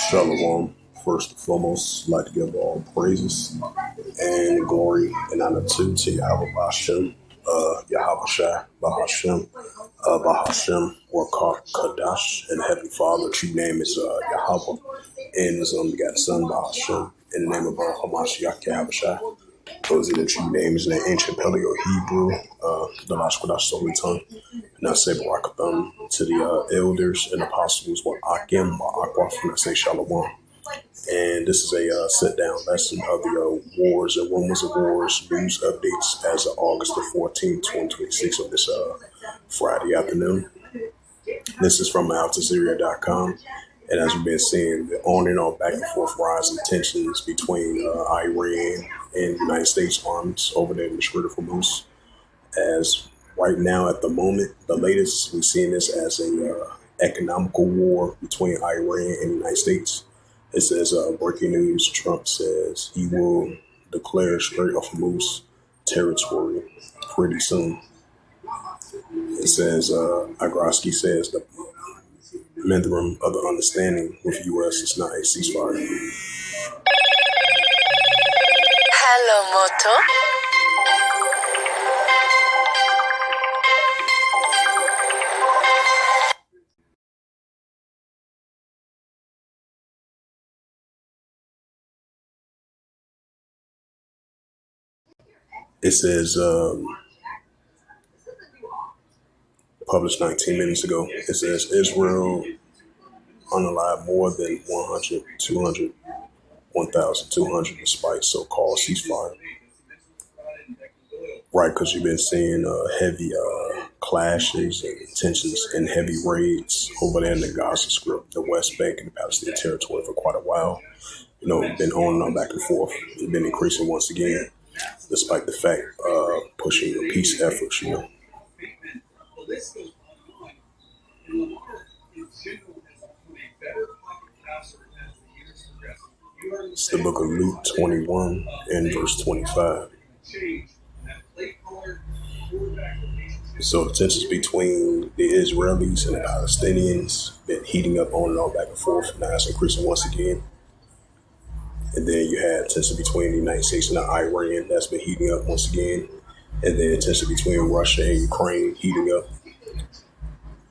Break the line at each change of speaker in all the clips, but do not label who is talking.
Shalom. First and foremost, I'd like to give all praises and glory and honor to Yahweh Bashem, Yahweh Shai, Bahashem, Bahashem, or Kadash, and Heavenly Father. True name is Yahweh, and His only begotten Son, Bahashem, in the name of Hamashiach, Yahweh Shai. Those are the true names in the ancient Paleo Hebrew, the Lashkodash Holy Tongue. And I say Barakatham to the elders and apostles, or Akim, or Aqua, and I say Shalom. And this is a sit-down lesson of the wars and rumors of wars, news updates as of August the 14th, 2026 of this Friday afternoon. This is from AltaZeria.com. And as we've been seeing, the on and on back and forth rising tensions between Iran and United States armies over there in the Strait of Hormuz. As right now, at the moment, the latest, we're seeing this as a economical war between Iran and the United States. It says, breaking news, Trump says he will declare Strait of Hormuz territory pretty soon. It says, Agroski says the memorandum of the understanding with U.S. is not a ceasefire.
Hello, Moto.
It says, published 19 minutes ago, it says Israel unalive more than 100, 200, 1,200 despite so-called ceasefire. Right, because you've been seeing heavy clashes and tensions and heavy raids over there in the Gaza Strip, the West Bank, and the Palestinian territory for quite a while. You know, been on and on back and forth. It's been increasing once again, despite the fact pushing the peace efforts, you know. It's the book of Luke 21 and verse 25. So the tensions between the Israelis and the Palestinians been heating up on and on back and forth. Now it's increasing once again. And then you had tension between the United States and Iran that's been heating up once again. And then tension between Russia and Ukraine heating up.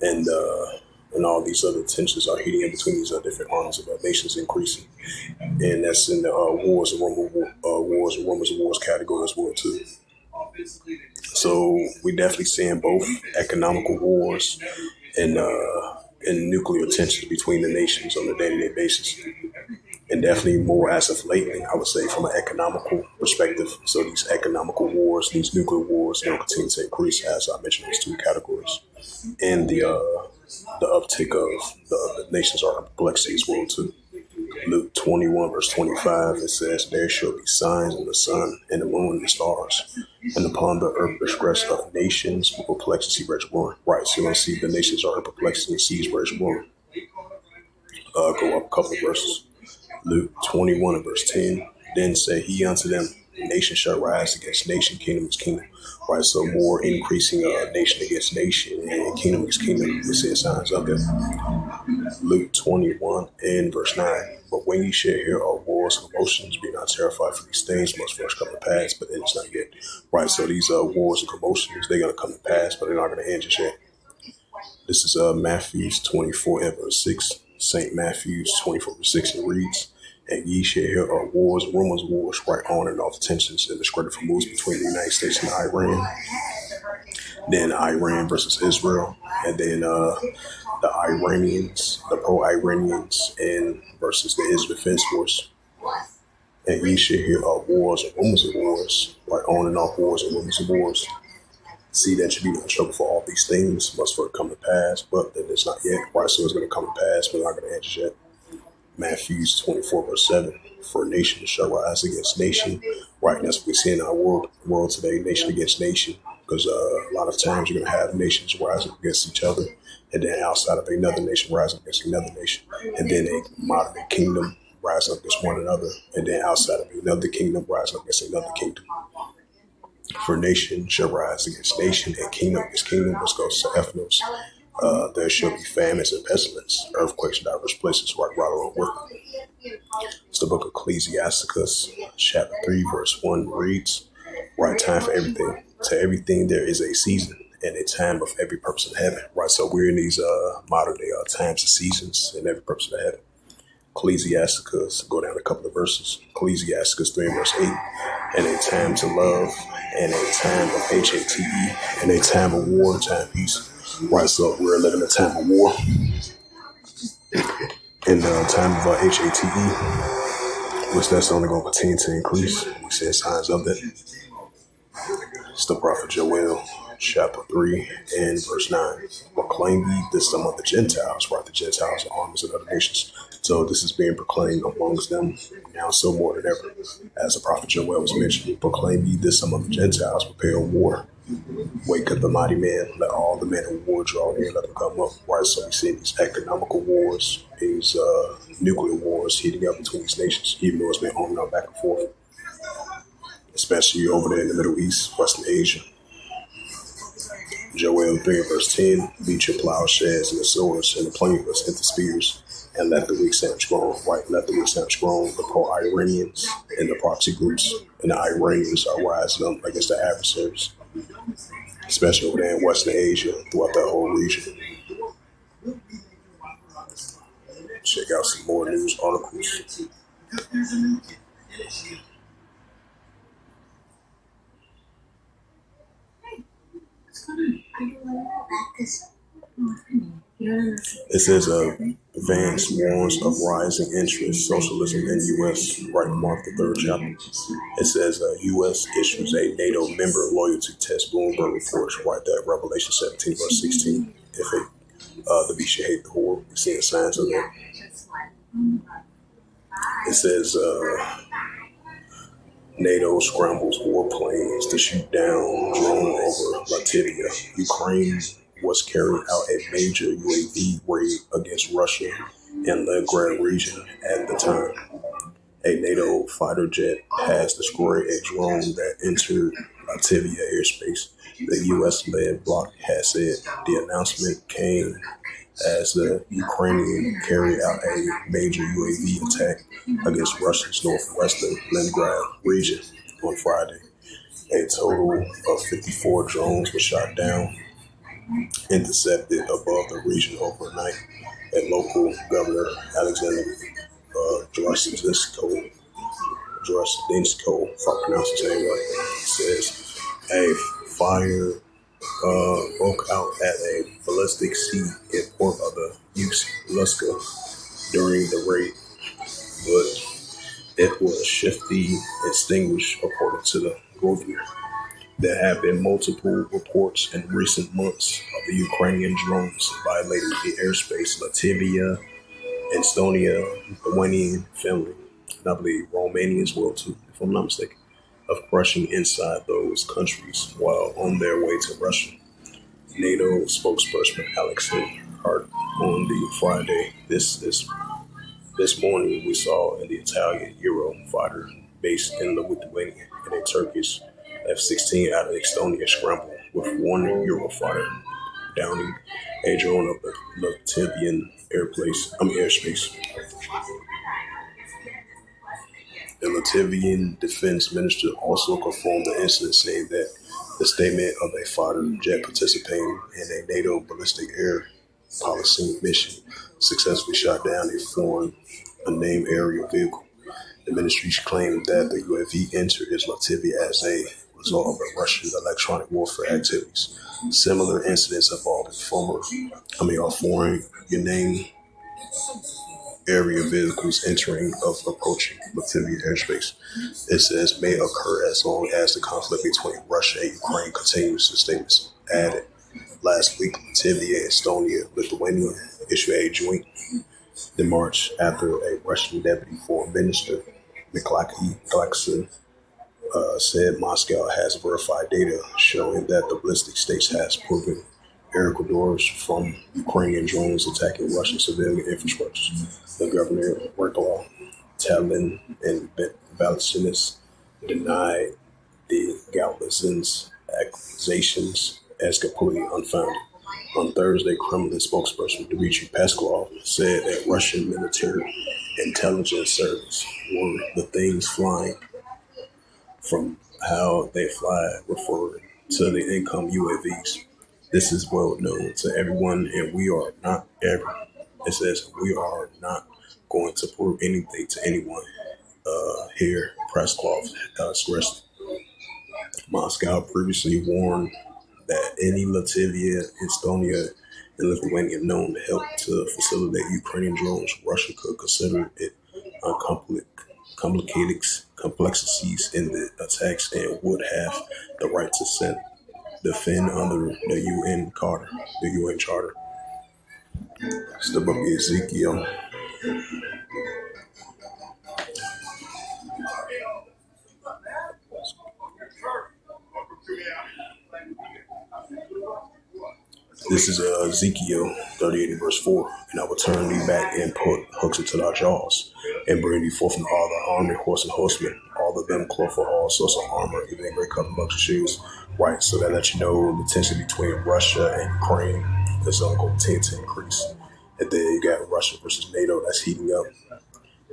And all these other tensions are heating up between these different arms of nations increasing. And that's in the wars and rumors of wars category as well too. So we're definitely seeing both economical wars and nuclear tensions between the nations on a day-to-day basis. And definitely more as of lately, I would say, from an economical perspective. So these economical wars, these nuclear wars, continue to increase, as I mentioned, those two categories. And the uptick of the nations are perplexity as well too. Luke 21 verse 25, it says, there shall be signs in the sun and the moon and the stars, and upon the earth distress of nations with perplexity rage born. Right, so you're going to see the nations are in perplexity and seas rage born. Go up a couple of verses. Luke 21 and verse 10, then said he unto them, nation shall rise against nation, kingdom is kingdom. Right, so more increasing nation against nation and kingdom against kingdom. We see signs of it. Luke 21 and verse 9. But when ye shall hear of wars and commotions, be not terrified, for these things must first come to pass, but it is not yet. Right, so these wars and commotions, they're going to come to pass, but they're not going to end just yet. This is Matthew 24 and verse 6. St. Matthew 24 verse 6, it reads, and ye shall hear of wars, rumors of wars, right on and off tensions in the Strait of Hormuz between the United States and Iran. Then Iran versus Israel, and then the Iranians, the pro-Iranians, and versus the Israel Defense Force. And ye shall hear of wars and rumors of wars, right on and off wars and rumors of wars. See that you be not trouble for all these things must first come to pass, but then it's not yet. Right, so it's going to come to pass, but not going to end just yet. Matthew 24 verse 7, for nation shall rise against nation. Right, and that's what we see in our world today, nation against nation, because a lot of times you're going to have nations rising against each other, and then outside of another nation rising against another nation, and then a modern kingdom rising against one another, and then outside of another kingdom rising against another kingdom. For nation shall rise against nation, and kingdom against kingdom. This goes to Ethnos. There shall be famines and pestilence, earthquakes in diverse places, right along with them. It's the book of Ecclesiasticus, chapter 3, verse 1 reads, right time for everything. To everything there is a season and a time of every purpose in heaven. Right, so we're in these modern day times and seasons and every purpose in heaven. Ecclesiasticus, go down a couple of verses. Ecclesiasticus 3 verse 8. And a time to love, and a time of HATE, and a time of war, time of peace. Right, so we're living in a time of war. In the time of HATE, which that's only going to continue to increase. We see signs of that. It's the prophet Joel, chapter 3 and verse 9. Proclaim ye this among the Gentiles, right? The Gentiles are armies of other nations. So this is being proclaimed amongst them now so more than ever. As the prophet Joel was mentioning, proclaim ye this among the Gentiles, prepare war. Wake up the mighty man, let all the men of war draw near, let them come up. Right, so we see these economical wars, these nuclear wars heating up between these nations, even though it's been on and on back and forth, especially over there in the Middle East, Western Asia. Joel 3 verse 10, beat your plowshares and the swords and the plungers and the spears, and let the weak stand strong. Right, let the weak stand strong. The pro-Iranians and the proxy groups and the Iranians are rising up against the adversaries, especially over there in Western Asia, throughout that whole region. Check out some more news articles. It says Vance warns of rising interest, socialism in U.S. Right, Mark the 3rd chapter. It says U.S. issues a NATO member loyalty test. Bloomberg reports, right there, Revelation 17 verse 16. If the beast should hate the whore, we're seeing signs of that. It says NATO scrambles warplanes to shoot down drone over Latvia. Ukraine was carrying out a major UAV raid against Russia in Leningrad region at the time. A NATO fighter jet has destroyed a drone that entered Latvia airspace. The U.S.-led bloc has said the announcement came as the Ukrainian carried out a major UAV attack against Russia's northwestern Leningrad region on Friday. A total of 54 drones were shot down, intercepted above the region overnight. A local governor, Alexander Drastinsko, if I pronounce his name right, says a fire broke out at a ballistic sea in port of the Ust-Luska during the raid, but it was swiftly extinguished, according to the governor. There have been multiple reports in recent months of the Ukrainian drones violating the airspace of Latvia, Estonia, Lithuania, Finland, and I believe Romania as well too, if I'm not mistaken, of crushing inside those countries while on their way to Russia. NATO spokesperson Alexei Hart on the Friday. This morning we saw in the Italian Eurofighter based in Lithuania and a Turkish F-16 out of Estonia scrambled with one Eurofighter downing a drone of the Latvian airspace. The Latvian defense minister also confirmed the incident, saying that the statement of a fighter jet participating in a NATO ballistic air policy mission successfully shot down a foreign unnamed aerial vehicle. The ministry claimed that the UAV entered Latvia as a result of a Russian electronic warfare activities. Similar incidents involving foreign unnamed area vehicles entering of approaching Latvia airspace. It says may occur as long as the conflict between Russia and Ukraine continues, the statements added. Last week, Latvia, Estonia, Lithuania issued a joint demarche after a Russian deputy foreign minister, Mikhail Galaksin, said Moscow has verified data showing that the ballistic states has proven air corridors from Ukrainian drones attacking Russian civilian infrastructure. The governor, Merkel, Tallinn, and Valsinis denied the Galvezins accusations as completely unfounded. On Thursday, Kremlin spokesperson Dmitry Peskov said that Russian military intelligence service were the things flying from how they fly, referring to the income UAVs. This is well known to everyone, and we are not ever. It says we are not going to prove anything to anyone. Here, Peskov expressed. Moscow previously warned that any Latvia, Estonia, and Lithuania known to help to facilitate Ukrainian drones, Russia could consider it complicated complexities in the attacks and would have the right to defend under the UN Charter. It's the book of Ezekiel. This is Ezekiel 38 verse 4. And I will turn thee back and put hooks into thy jaws, and bring thee forth from all the army, horse and horsemen, all of them clothed for all sorts of armor, even a great couple of shoes. Right, so that lets you know the tension between Russia and Ukraine is going to continue to increase. And then you got Russia versus NATO that's heating up.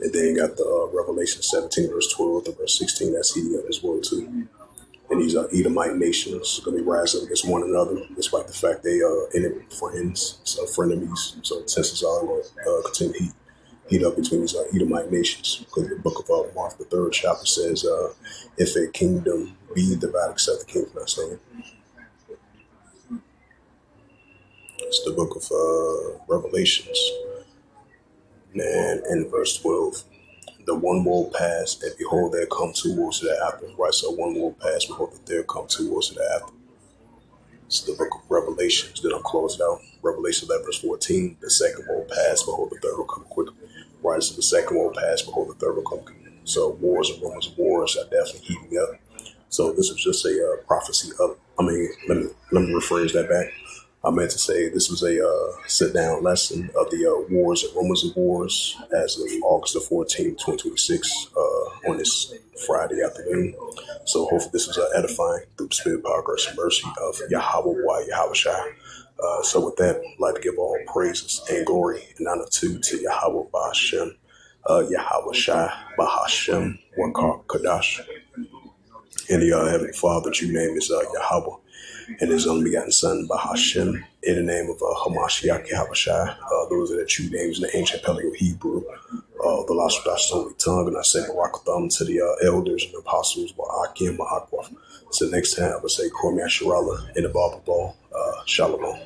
And then you got the Revelation 17 verse 12 to verse 16 that's heating up as well too. And these Edomite nations are going to be rising against one another, despite the fact they are enemy friends, so frenemies. So tensions are going to continue to heat up between these Edomite nations. Because the book of Mark, the third chapter says, if a kingdom be divided, except the kingdom not stand. It's the book of Revelations, and in verse 12. The one will pass, and behold, there come two wolves to the after. Right, so one will pass, behold, there come two wolves to the after. It's the book of Revelations. Then I'm closed out. Revelation 11, verse 14. The second will pass, behold, the third will come quickly. Right, so the second will pass, behold, the third will come quickly. So wars and rumors of wars are definitely heating up. So this was just a prophecy of, let me rephrase that back. I meant to say this was a sit-down lesson of the wars and rumors of wars as of August the 14th, 2026, on this Friday afternoon. So hopefully this was edifying through the spirit, power, grace, and mercy of Yahweh Yahweh Shai. So with that, I'd like to give all praises and glory and honor to Yahweh Bahashem, Yahweh Shai, Bahashem, Wakar Kadash. And the Heavenly Father, that you name is Yahweh. And his only begotten son, Bahashem, in the name of Hamashiach Yahushai. Those are the true names in the ancient Paleo Hebrew. The lost Dash holy tongue, and I say Barakatham to the elders and apostles, Ba'akim, Ba'akwaf. So next time I would say Kormi Asherallah in the Bible Ball. Shalom.